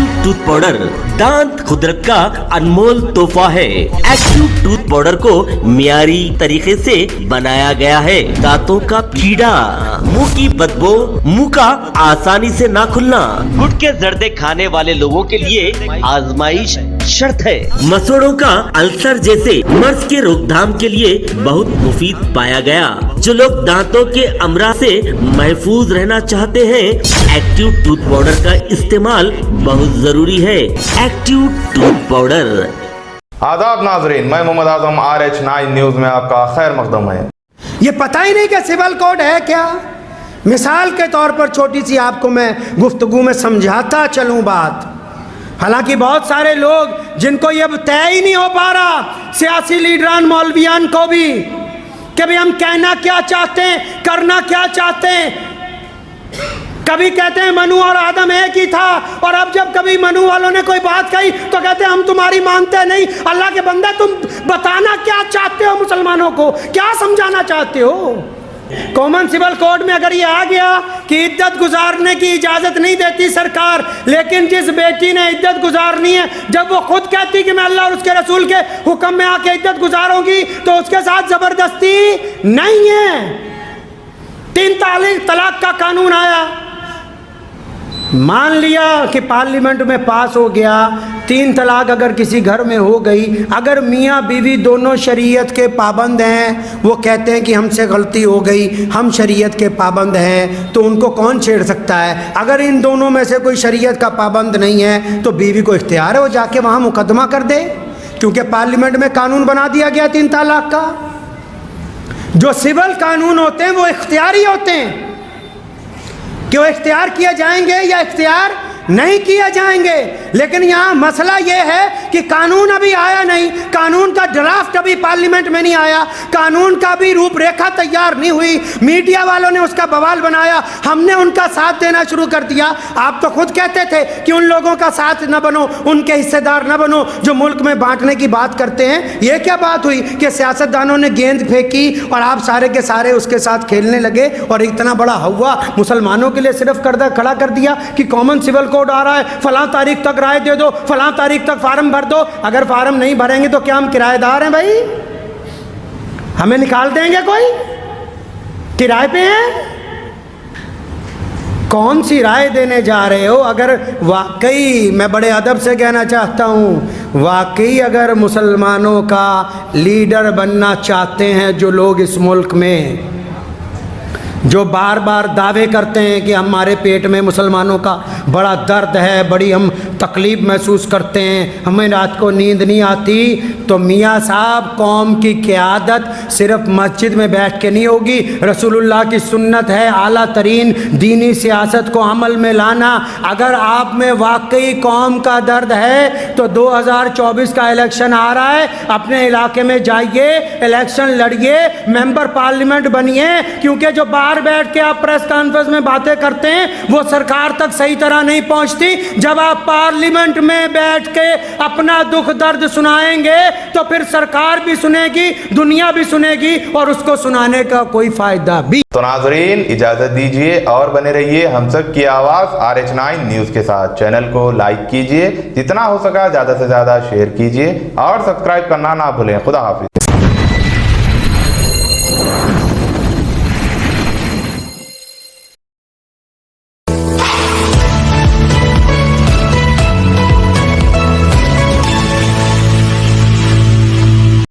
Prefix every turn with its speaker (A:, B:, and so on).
A: Active tooth powder दांत खुदरत का अनमोल तोहफा है। एक्टिव टूथ पाउडर को मियारी तरीके से बनाया गया है। दांतों का कीड़ा, मुंह की बदबू, मुंह का आसानी से ना खुलना, गुटखे जर्दे खाने वाले लोगों के लिए आजमाइश शर्त है। मसूड़ों का अल्सर जैसे मर्ज के रोकथाम के लिए बहुत मुफीद पाया गया। जो लोग दांतों के अमराज से महफूज रहना चाहते हैं, एक्टिव टूथ पाउडर का इस्तेमाल बहुत जरूरी है। Active tooth powder.
B: आदाब नाजरीन, मैं मोहम्मद आजम RH9 न्यूज में आपका खैर मकदम है।
C: ये पता ही नहीं कि सिविल कोड है क्या। मिसाल के तौर पर छोटी सी आपको मैं गुफ्तगू में समझाता चलूं बात। हालांकि बहुत सारे लोग जिनको ये तय ही नहीं हो पा रहा, सियासी लीडरान मौलवियान को भी, कि भाई हम कहना क्या चाहते हैं, करना क्या चाहते हैं। कभी कहते हैं मनु और आदम एक ही था, और अब जब कभी मनु वालों ने कोई बात कही तो कहते हैं हम तुम्हारी मानते नहीं। अल्लाह के बंदे, तुम बताना क्या चाहते हो मुसलमानों को, क्या समझाना चाहते हो। कॉमन सिविल कोड में अगर ये आ गया कि इद्दत गुजारने की इजाजत नहीं देती सरकार, लेकिन जिस बेटी ने इद्दत गुजारनी है, जब वो खुद कहती कि मैं अल्लाह और उसके रसूल के हुक्म में आके इद्दत गुजारूंगी, तो उसके साथ जबरदस्ती नहीं है। 3 तलाक का कानून आया, मान लिया कि पार्लियामेंट में पास हो गया। 3 तलाक अगर किसी घर में हो गई, अगर मियाँ बीवी दोनों शरीयत के पाबंद हैं, वो कहते हैं कि हमसे गलती हो गई, हम शरीयत के पाबंद हैं, तो उनको कौन छेड़ सकता है। अगर इन दोनों में से कोई शरीयत का पाबंद नहीं है, तो बीवी को इख्तियार है वो जाके वहाँ मुकदमा कर दे, क्योंकि पार्लियामेंट में कानून बना दिया गया 3 तलाक का। जो सिविल कानून होते हैं वो इख्तियारी होते हैं, कि वो इख्तियार किए जाएंगे या इख्तियार नहीं किए जाएंगे। लेकिन यहाँ मसला ये है कि कानून अभी आया नहीं, कानून का ड्राफ्ट अभी पार्लियामेंट में नहीं आया, कानून का भी रूपरेखा तैयार नहीं हुई। मीडिया वालों ने उसका बवाल बनाया, हमने उनका साथ देना शुरू कर दिया। आप तो खुद कहते थे कि उन लोगों का साथ न बनो, उनके हिस्सेदार न बनो जो मुल्क में बांटने की बात करते हैं। ये क्या बात हुई कि सियासतदानों ने गेंद फेंकी और आप सारे के सारे उसके साथ खेलने लगे, और इतना बड़ा हवा मुसलमानों के लिए सिर्फ खड़ा कर दिया कि कॉमन सिविल कोड आ रहा है, फलां तारीख तक राय दे दो, फलां तारीख तक फार्म भर दो। अगर फार्म नहीं भरेंगे तो क्या हम किराएदार हैं भाई? हमें निकाल देंगे कोई? किराए पे हैं? कौन सी राय देने जा रहे हो? अगर वाकई, मैं बड़े अदब से कहना चाहता हूँ, वाकई अगर मुसलमानों का लीडर बनना चाहते हैं जो लोग इस मुल्क में, जो बार बार दावे करते हैं कि हमारे पेट में मुसलमानों का बड़ा दर्द है, बड़ी हम तकलीफ़ महसूस करते हैं, हमें रात को नींद नहीं आती, तो मियाँ साहब कौम की क़यादत सिर्फ मस्जिद में बैठ के नहीं होगी। रसूलुल्लाह की सुन्नत है आला तरीन दीनी सियासत को अमल में लाना। अगर आप में वाकई कौम का दर्द है तो 2024 का इलेक्शन आ रहा है, अपने इलाके में जाइए, इलेक्शन लड़िए, मेंबर पार्लियामेंट बनिए, क्योंकि जो बाहर बैठ के आप प्रेस कॉन्फ्रेंस में बातें करते हैं वो सरकार तक सही तरह नहीं पहुंचती। जब आप पार्लियामेंट में बैठ के अपना दुख दर्द सुनाएंगे तो फिर सरकार भी सुनेगी, दुनिया भी सुनेगी, और उसको सुनाने का कोई फायदा भी।
B: तो नाजरीन, इजाजत दीजिए और बने रहिए हम सब की आवाज RH9 न्यूज के साथ। चैनल को लाइक कीजिए, जितना हो सका ज्यादा से ज्यादा शेयर कीजिए और सब्सक्राइब करना ना भूलें। खुदा हाफिज।